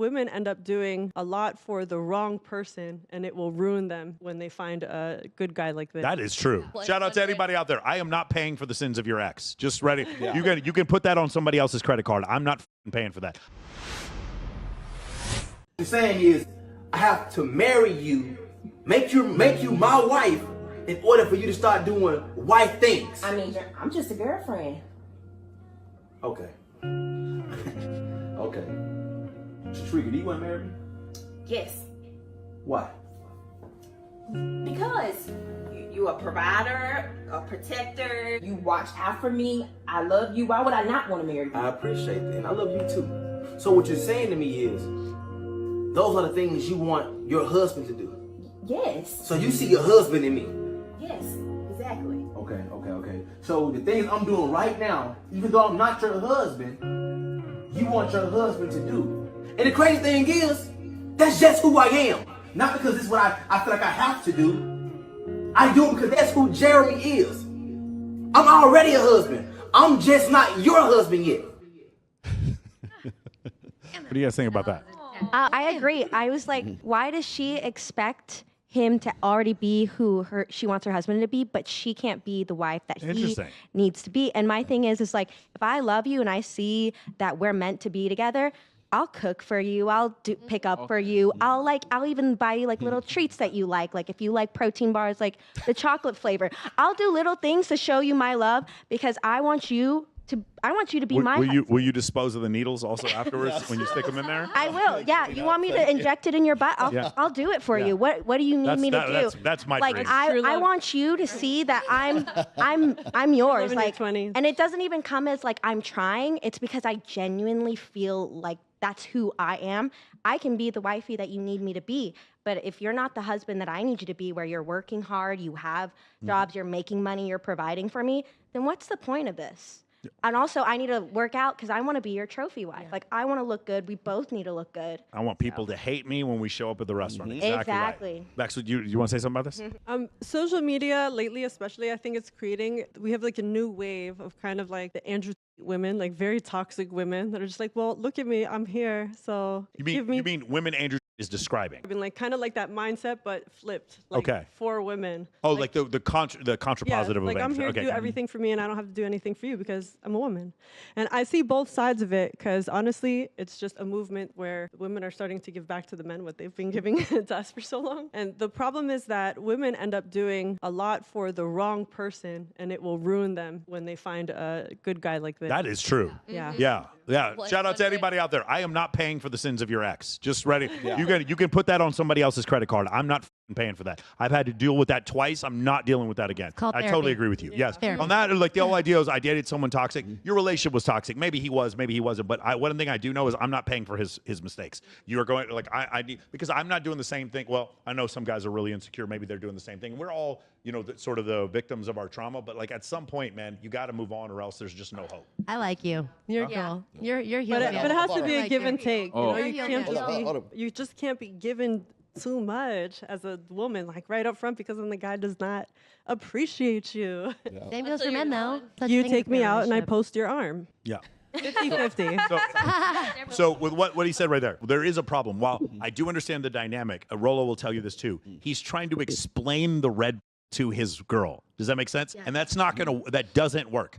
women end up doing a lot for the wrong person, and it will ruin them when they find a good guy like this. That is true. Shout out to anybody out there. I am not paying for the sins of your ex. Just ready. Yeah. You can put that on somebody else's credit card. I'm not paying for that. What you're saying is, I have to marry you, make you my wife, in order for you to start doing wife things. I mean, I'm just a girlfriend. Okay. Okay. Shrika, do you want to marry me? Yes. Why? Because you a provider, a protector, you watch out for me, I love you. Why would I not want to marry you? I appreciate that, and I love you too. So what you're saying to me is, those are the things you want your husband to do. Yes. So you see your husband in me. Yes, exactly. Okay. So the things I'm doing right now, even though I'm not your husband, you want your husband to do. And the crazy thing is, that's just who I am. Not because this is what I feel like I have to do. I do it because that's who Jeremy is. I'm already a husband. I'm just not your husband yet. What do you guys think about that? I agree. I was like, why does she expect him to already be who she wants her husband to be, but she can't be the wife that he needs to be? And my thing is like, if I love you and I see that we're meant to be together, I'll cook for you. I'll pick up for you. I'll even buy you like little treats that you like. Like if you like protein bars, like the chocolate flavor, I'll do little things to show you my love because I want you to be my husband. Will you dispose of the needles also afterwards when you stick them in there? I will. Yeah. You want me to inject it in your butt? I'll do it for you. What do you need me to do? That's my dream. I want you to see that I'm yours. Like, and it doesn't even come as like I'm trying. It's because I genuinely feel like that's who I am. I can be the wifey that you need me to be. But if you're not the husband that I need you to be, where you're working hard, you have jobs, you're making money, you're providing for me, then what's the point of this? And also, I need to work out because I want to be your trophy wife. Like, I want to look good. We both need to look good. I want people to hate me when we show up at the restaurant. Exactly. Right. Bex, you want to say something about this? Social media lately, especially, I think it's creating. We have like a new wave of kind of like the Andrew women, like very toxic women that are just like, well, look at me, I'm here. So you mean women Andrew is describing? I mean, like kind of like that mindset, but flipped. Like, for women. Oh, like the contrapositive of like I'm here to do everything for me, and I don't have to do anything for you because I'm a woman. And I see both sides of it because honestly, it's just a movement where women are starting to give back to the men what they've been giving to us for so long. And the problem is that women end up doing a lot for the wrong person, and it will ruin them when they find a good guy like this. That is true. Yeah. Shout out to anybody out there. I am not paying for the sins of your ex. Just ready. You can put that on somebody else's credit card. I'm not paying for that. I've had to deal with that twice. I'm not dealing with that again. I totally agree with you. Yes. On that, like the whole idea is I dated someone toxic. Your relationship was toxic. Maybe he was, maybe he wasn't. But one thing I do know is I'm not paying for his mistakes. You are going like I need, because I'm not doing the same thing. Well, I know some guys are really insecure. Maybe they're doing the same thing. We're all, sort of the victims of our trauma. But like at some point, man, you got to move on, or else there's just no hope. I like you. You're cool. You're but it has to be a give and take. Oh. You just can't be given too much as a woman, like right up front, because then the guy does not appreciate you. Same goes for men, though. You take me out and I post your arm. Yeah. 50-50. So with what he said right there is a problem. While I do understand the dynamic, Rolo will tell you this too. He's trying to explain the red to his girl. Does that make sense? Yeah. And that doesn't work.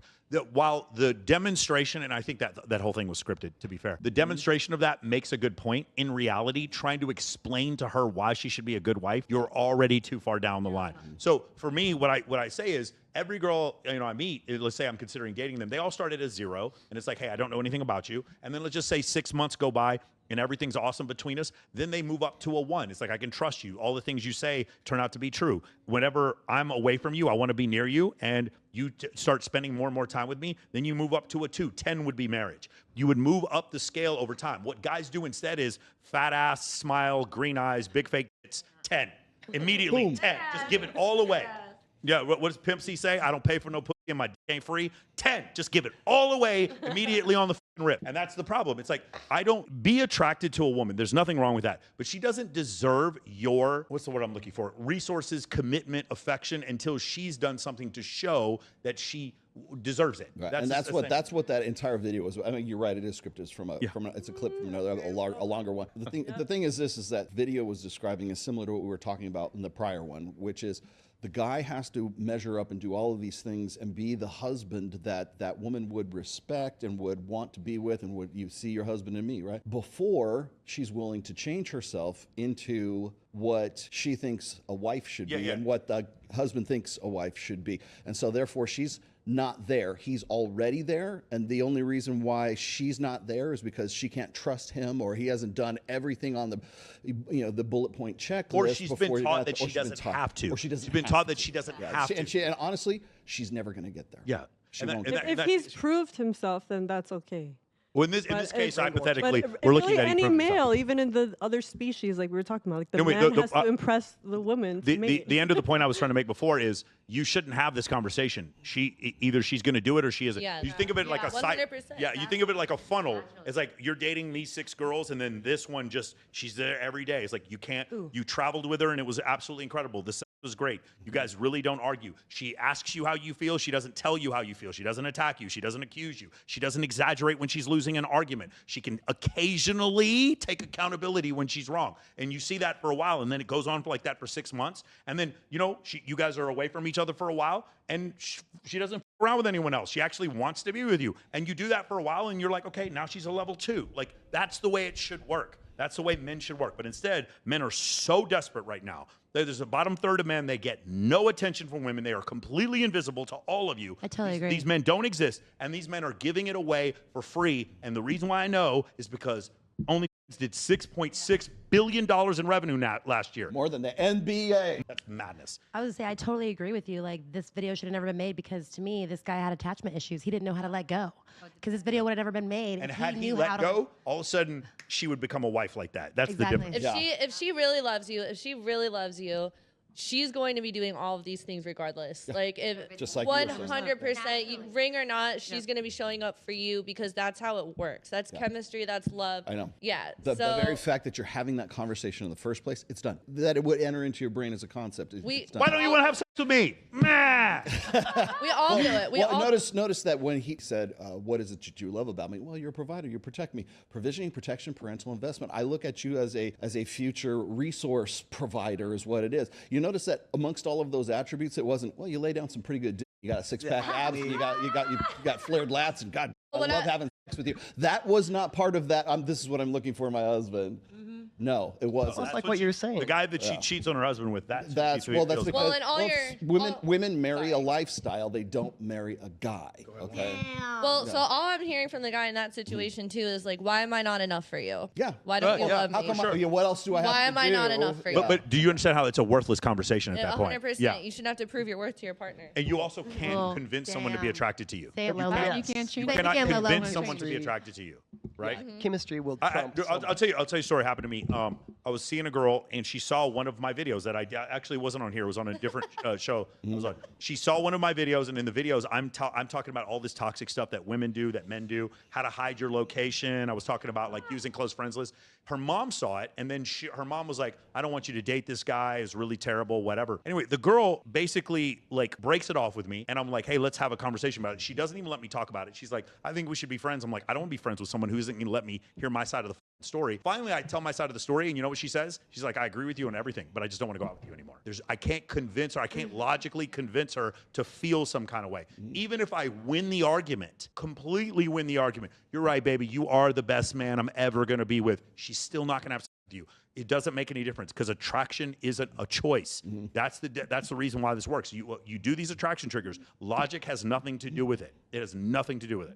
While the demonstration, and I think that whole thing was scripted, to be fair, the demonstration of that makes a good point. In reality, trying to explain to her why she should be a good wife, you're already too far down the line. So for me, what I say is, every girl I meet, let's say I'm considering dating them, they all started as 0, and it's like, hey, I don't know anything about you. And then let's just say 6 months go by, and everything's awesome between us. Then they move up to a 1. It's like, I can trust you. All the things you say turn out to be true. Whenever I'm away from you, I want to be near you, and you start spending more and more time with me, then you move up to a 2. 10 would be marriage. You would move up the scale over time. What guys do instead is fat ass, smile, green eyes, big fake tits, 10. Immediately, boom. 10. Just give it all away. Yeah, what does Pimp C say? I don't pay for no pussy and my dick ain't free. 10, just give it all away immediately on the rip. And that's the problem. It's like, I don't be attracted to a woman. There's nothing wrong with that. But she doesn't deserve your, what's the word I'm looking for? Resources, commitment, affection, until she's done something to show that she deserves it. Right. That's And just that's what that entire video was. I mean, you're right. It is scripted. It's a clip from another, a longer one. The thing is that video was describing is similar to what we were talking about in the prior one, which is the guy has to measure up and do all of these things and be the husband that that woman would respect and would want to be with, and would you see your husband in me, right? Before she's willing to change herself into what she thinks a wife should be and what the husband thinks a wife should be. And so therefore she's not there. He's already there, and the only reason why she's not there is because she can't trust him, or he hasn't done everything on the, the bullet point checklist. Or she's been taught that she doesn't have to. Or she's been taught that she doesn't have to. And honestly, she's never going to get there. Yeah. She won't get If he's proved himself, then that's okay. Well, in this case, hypothetically, but we're looking really at any male, even in the other species, like we were talking about, like the man has to impress the woman. The end of the point I was trying to make before is you shouldn't have this conversation. Either she's going to do it or she isn't. Yeah, you think of it like a site. 100%. Yeah, you think of it like a funnel. It's like you're dating these 6 girls, and then this one she's there every day. It's like you can't. You traveled with her, and it was absolutely incredible. The sex was great. You guys really don't argue. She asks you how you feel. She doesn't tell you how you feel. She doesn't attack you. She doesn't accuse you. She doesn't exaggerate when she's losing an argument. She can occasionally take accountability when she's wrong. And you see that for a while, and then it goes on for like that for 6 months. And then, you guys are away from each other for a while, and she doesn't f around with anyone else. She actually wants to be with you. And you do that for a while, and you're like, okay, now she's a level 2. Like, that's the way it should work. That's the way men should work. But instead, men are so desperate right now. There's a bottom third of men. They get no attention from women. They are completely invisible to all of you. I totally agree. These men don't exist, and these men are giving it away for free. And the reason why I know is because OnlyFans did $6.6 billion in revenue last year. More than the NBA. That's madness. I would say I totally agree with you. Like, this video should have never been made because, to me, this guy had attachment issues. He didn't know how to let go. Because this video would have never been made. And had he let go, all of a sudden she would become a wife like that. That's the difference. If she really loves you, she's going to be doing all of these things regardless. Like, if Just like 100%, you ring or not, she's going to be showing up for you because that's how it works. That's chemistry. That's love. I know. Yeah. The very fact that you're having that conversation in the first place, it's done. That it would enter into your brain as a concept. It's done. Why don't you want to have sex with me? Nah. We all do it. Notice that when he said, what is it that you love about me? Well, you're a provider. You protect me. Provisioning, protection, parental investment. I look at you as a future resource provider is what it is. You notice that amongst all of those attributes, it wasn't, well, you lay down some pretty good you got a 6-pack abs, and you got flared lats, and God, I love having sex with you. That was not part of that. This is what I'm looking for in my husband. No, it wasn't. That's like what you're saying. The guy that she cheats on her husband with, that's because women marry a lifestyle. They don't marry a guy. Okay. Well, so all I'm hearing from the guy in that situation too is like, why am I not enough for you? Yeah. Why don't you love How me? come what else do I have Why to am I do? not enough for you? But do you understand how it's a worthless conversation at that point? 100%. Yeah. You shouldn't have to prove your worth to your partner. And you also can't convince someone to be attracted to you. Say it, Lolo. Yeah. You can't You cannot convince someone to be attracted to you, right? Chemistry will trump. I'll tell you a story happened to me. I was seeing a girl, and she saw one of my videos that I actually wasn't on here. It was on a different show. I was on. She saw one of my videos, and in the videos, I'm talking about all this toxic stuff that women do, that men do, how to hide your location. I was talking about like using close friends lists. Her mom saw it, and then her mom was like, I don't want you to date this guy. It's really terrible, whatever. Anyway, the girl basically like breaks it off with me, and I'm like, hey, let's have a conversation about it. She doesn't even let me talk about it. She's like, I think we should be friends. I'm like, I don't want to be friends with someone who isn't going to let me hear my side of the story. Finally, I tell my side of the story, and you know what she says? She's like, I agree with you on everything, but I just don't want to go out with you anymore. I can't convince her, I can't logically convince her to feel some kind of way. Even if I win the argument, completely win the argument, you're right, baby, you are the best man I'm ever going to be with. She's still not going to have sex with you. It doesn't make any difference because attraction isn't a choice. That's the reason why this works. You do these attraction triggers. Logic has nothing to do with it. It has nothing to do with it.